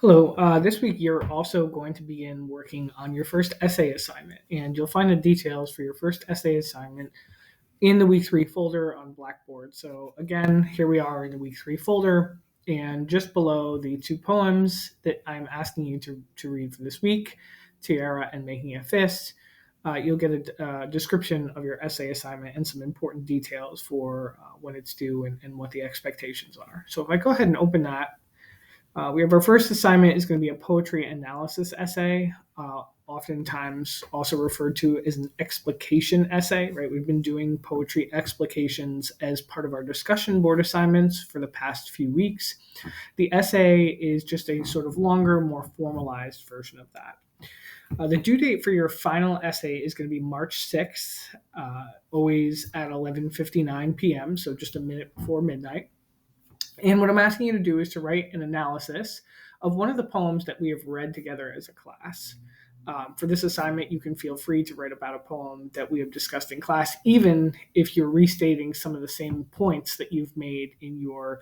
Hello. This week, you're also going to begin working on your first essay assignment, and you'll find the details for your first essay assignment in the week three folder on Blackboard. So, again, here we are in the week three folder, and just below the two poems that I'm asking you to read for this week, Tiara and Making a Fist, you'll get a description of your essay assignment and some important details for when it's due and what the expectations are. So, if I go ahead and open that, we have our first assignment is going to be a poetry analysis essay, oftentimes also referred to as an explication essay, right? We've been doing poetry explications as part of our discussion board assignments for the past few weeks. The essay is just a sort of longer, more formalized version of that. The due date for your final essay is going to be March 6th, always at 11:59 p.m., so just a minute before midnight. And what I'm asking you to do is to write an analysis of one of the poems that we have read together as a class. For this assignment, you can feel free to write about a poem that we have discussed in class, even if you're restating some of the same points that you've made in your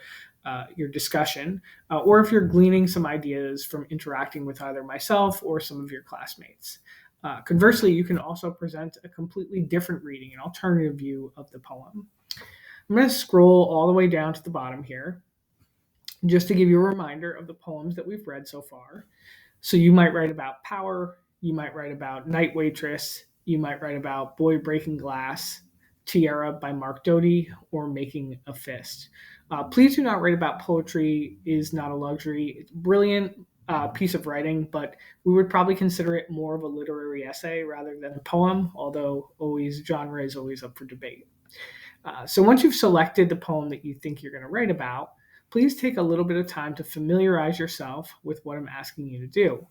discussion, or if you're gleaning some ideas from interacting with either myself or some of your classmates. Conversely, you can also present a completely different reading, an alternative view of the poem. I'm going to scroll all the way down to the bottom here, just to give you a reminder of the poems that we've read so far. So you might write about power, you might write about Night Waitress, you might write about Boy Breaking Glass, Tiara by Mark Doty, or Making a Fist. Please do not write about Poetry is Not a Luxury. It's a brilliant piece of writing, but we would probably consider it more of a literary essay rather than a poem, although genre is always up for debate. So once you've selected the poem that you think you're going to write about, please take a little bit of time to familiarize yourself with what I'm asking you to do.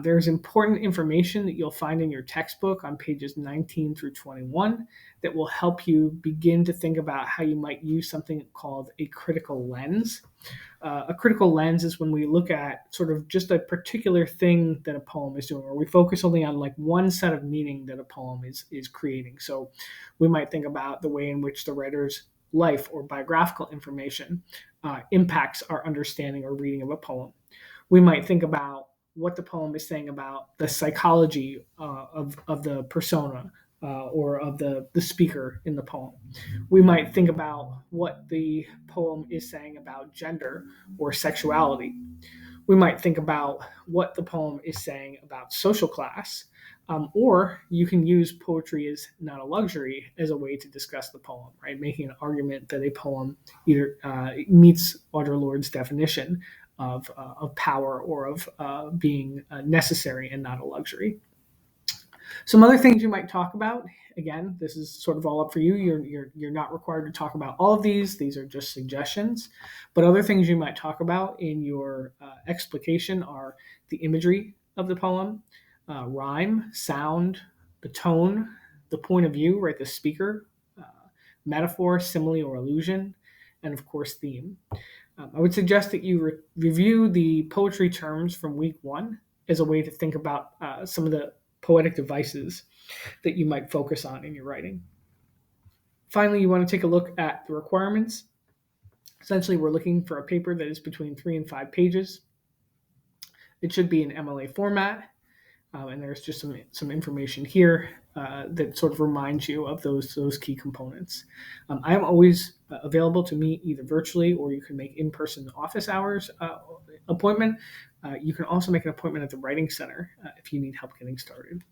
There's important information that you'll find in your textbook on pages 19 through 21 that will help you begin to think about how you might use something called a critical lens. A critical lens is when we look at sort of just a particular thing that a poem is doing, or we focus only on like one set of meaning that a poem is creating. So we might think about the way in which the writer's life or biographical information impacts our understanding or reading of a poem. We might think about what the poem is saying about the psychology of the persona or of the speaker in the poem. We might think about what the poem is saying about gender or sexuality. We might think about what the poem is saying about social class, or you can use Poetry is Not a Luxury as a way to discuss the poem, right? Making an argument that a poem either meets Audre Lorde's definition of power or of being necessary and not a luxury. Some other things you might talk about. Again, this is sort of all up for you. You're not required to talk about all of these. These are just suggestions. But other things you might talk about in your explication are the imagery of the poem, rhyme, sound, the tone, the point of view, right? The speaker, metaphor, simile, or allusion, and of course, theme. I would suggest that you review the poetry terms from week one as a way to think about some of the poetic devices that you might focus on in your writing. Finally, you want to take a look at the requirements. Essentially, we're looking for a paper that is between 3 and 5 pages. It should be in MLA format, and there's just some information here that sort of reminds you of those key components. I am always available to meet either virtually or you can make in-person office hours appointment. You can also make an appointment at the Writing Center if you need help getting started.